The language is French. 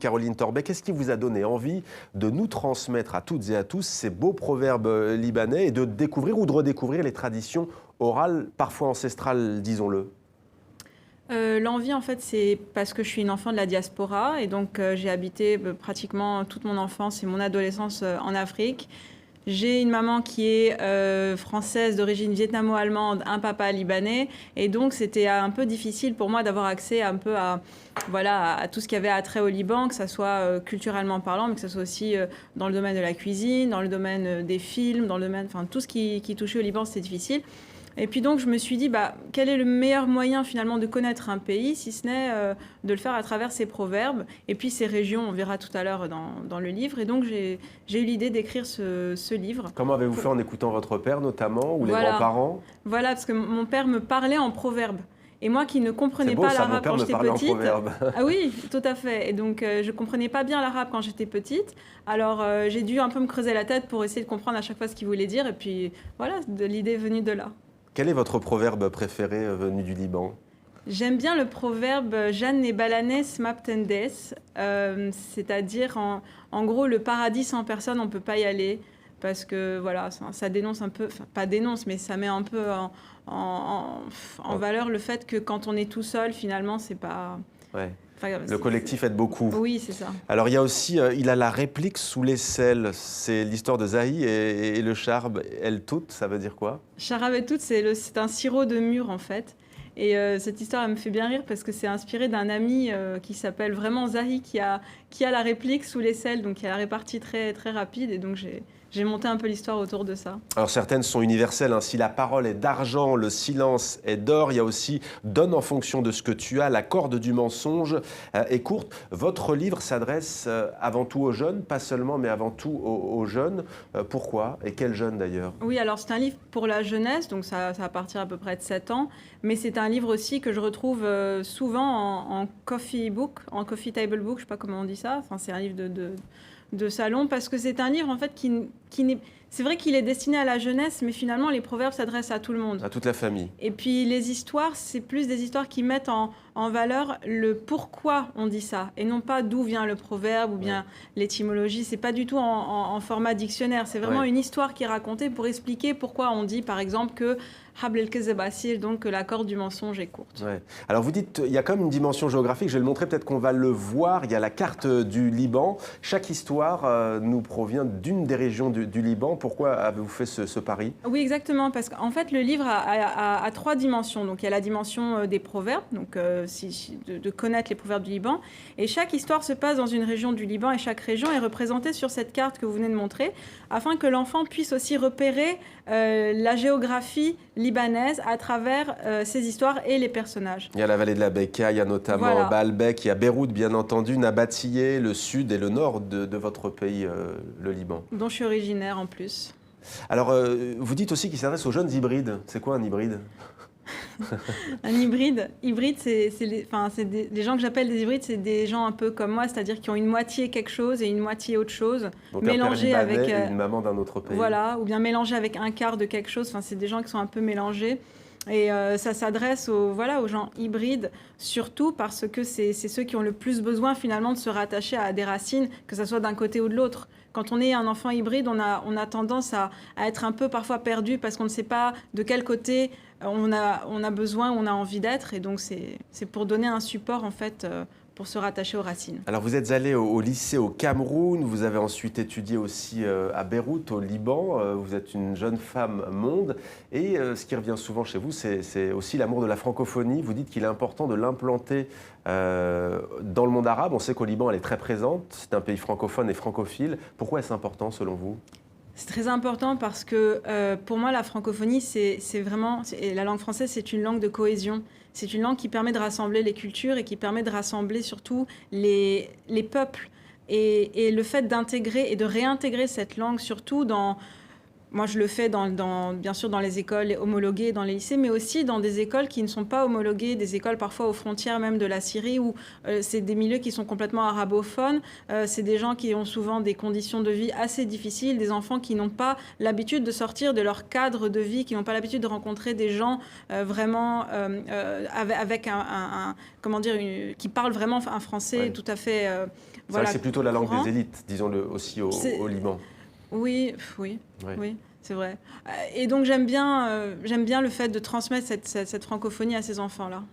Caroline Torbet, qu'est-ce qui vous a donné envie de nous transmettre à toutes et à tous ces beaux proverbes libanais et de découvrir ou de redécouvrir les traditions orales, parfois ancestrales, disons-le? L'envie, en fait, c'est parce que je suis une enfant de la diaspora et donc j'ai habité pratiquement toute mon enfance et mon adolescence en Afrique. J'ai une maman qui est française d'origine vietnamo-allemande, un papa libanais et donc c'était un peu difficile pour moi d'avoir accès un peu à, voilà, à tout ce qui avait attrait au Liban, que ce soit culturellement parlant, mais que ce soit aussi dans le domaine de la cuisine, dans le domaine des films, dans le domaine, enfin tout ce qui touchait au Liban, c'était difficile. Et puis donc je me suis dit, quel est le meilleur moyen finalement de connaître un pays, si ce n'est de le faire à travers ses proverbes, et puis ses régions, on verra tout à l'heure dans le livre. Et donc j'ai eu l'idée d'écrire ce livre. Comment avez-vous fait en écoutant votre père notamment, ou les Voilà. grands-parents? Voilà, parce que mon père me parlait en proverbes. Et moi qui ne comprenais pas l'arabe quand j'étais petite. Ah oui, tout à fait. Et donc je ne comprenais pas bien l'arabe quand j'étais petite. Alors j'ai dû un peu me creuser la tête pour essayer de comprendre à chaque fois ce qu'il voulait dire. Et puis voilà, l'idée est venue de là. Quel est votre proverbe préféré venu du Liban? J'aime bien le proverbe « Jeanne et balanes maptendes », c'est-à-dire en gros le paradis sans personne, on ne peut pas y aller. Parce que voilà, ça dénonce un peu, enfin pas dénonce, mais ça met un peu en valeur le fait que quand on est tout seul, finalement, c'est pas... Ouais. Le collectif aide beaucoup. Oui, c'est ça. Alors il y a aussi, il a la réplique sous l'aisselle. C'est l'histoire de Zahi et le charbe El Tout, ça veut dire quoi? Charab El Tout, c'est un sirop de mûre en fait. Et cette histoire, elle me fait bien rire parce que c'est inspiré d'un ami qui s'appelle vraiment Zahi, qui a la réplique sous l'aisselle, donc qui a la répartie très, très rapide. Et donc j'ai monté un peu l'histoire autour de ça. Alors certaines sont universelles, hein. Si la parole est d'argent, le silence est d'or. Il y a aussi donne en fonction de ce que tu as. La corde du mensonge est courte. Votre livre s'adresse avant tout aux jeunes, pas seulement, mais avant tout aux jeunes. Pourquoi? Et quels jeunes d'ailleurs? Oui, alors c'est un livre pour la jeunesse, donc ça va partir à peu près de 7 ans. Mais c'est un livre aussi que je retrouve souvent en coffee book, en coffee table book, je ne sais pas comment on dit ça. Enfin, c'est un livre de salon, parce que c'est un livre en fait qui n'est... C'est vrai qu'il est destiné à la jeunesse, mais finalement les proverbes s'adressent à tout le monde. À toute la famille. Et puis les histoires, c'est plus des histoires qui mettent en valeur le pourquoi on dit ça, et non pas d'où vient le proverbe ou bien l'étymologie. C'est pas du tout en format dictionnaire, c'est vraiment une histoire qui est racontée pour expliquer pourquoi on dit par exemple que Habl el-Kezeb Asir, donc que la corde du mensonge est courte. Ouais. Alors vous dites, il y a quand même une dimension géographique, je vais le montrer, peut-être qu'on va le voir. Il y a la carte du Liban. Chaque histoire nous provient d'une des régions du Liban. Pourquoi avez-vous fait ce pari? Oui, exactement, parce qu'en fait le livre a 3 dimensions. Donc il y a la dimension des proverbes, donc de connaître les proverbes du Liban. Et chaque histoire se passe dans une région du Liban et chaque région est représentée sur cette carte que vous venez de montrer, afin que l'enfant puisse aussi repérer la géographie libanaise à travers ces histoires et les personnages. Il y a la vallée de la Bekaa, il y a notamment Baalbek, il y a Beyrouth bien entendu, Nabatiyé, le sud et le nord de votre pays, le Liban. Dont je suis originaire en plus. Alors vous dites aussi qu'il s'adresse aux jeunes hybrides. C'est quoi un hybride? Un hybride, c'est les gens que j'appelle des hybrides, c'est des gens un peu comme moi, c'est-à-dire qui ont une moitié quelque chose et une moitié autre chose. Donc mélangé un père libanais avec une maman d'un autre pays. Voilà, ou bien mélangé avec un quart de quelque chose. Enfin, c'est des gens qui sont un peu mélangés. Et ça s'adresse aux gens hybrides, surtout parce que c'est ceux qui ont le plus besoin finalement de se rattacher à des racines, que ce soit d'un côté ou de l'autre. Quand on est un enfant hybride, on a tendance à être un peu parfois perdu parce qu'on ne sait pas de quel côté on a besoin, on a envie d'être. Et donc c'est pour donner un support en fait pour se rattacher aux racines. Alors vous êtes allé au lycée au Cameroun, vous avez ensuite étudié aussi à Beyrouth, au Liban. Vous êtes une jeune femme monde et ce qui revient souvent chez vous, c'est aussi l'amour de la francophonie. Vous dites qu'il est important de l'implanter dans le monde arabe. On sait qu'au Liban, elle est très présente. C'est un pays francophone et francophile. Pourquoi est-ce important selon vous ? C'est très important parce que pour moi, la francophonie, c'est vraiment... Et la langue française, c'est une langue de cohésion. C'est une langue qui permet de rassembler les cultures et qui permet de rassembler surtout les peuples. Et le fait d'intégrer et de réintégrer cette langue, surtout dans... Moi, je le fais bien sûr dans les écoles homologuées, dans les lycées, mais aussi dans des écoles qui ne sont pas homologuées, des écoles parfois aux frontières même de la Syrie, où c'est des milieux qui sont complètement arabophones. C'est des gens qui ont souvent des conditions de vie assez difficiles, des enfants qui n'ont pas l'habitude de sortir de leur cadre de vie, qui n'ont pas l'habitude de rencontrer des gens vraiment avec comment dire, qui parlent vraiment un français tout à fait... C'est vrai que c'est plutôt la langue courant. des élites, disons-le aussi au Liban. Oui, c'est vrai. Et donc j'aime bien le fait de transmettre cette francophonie à ces enfants-là.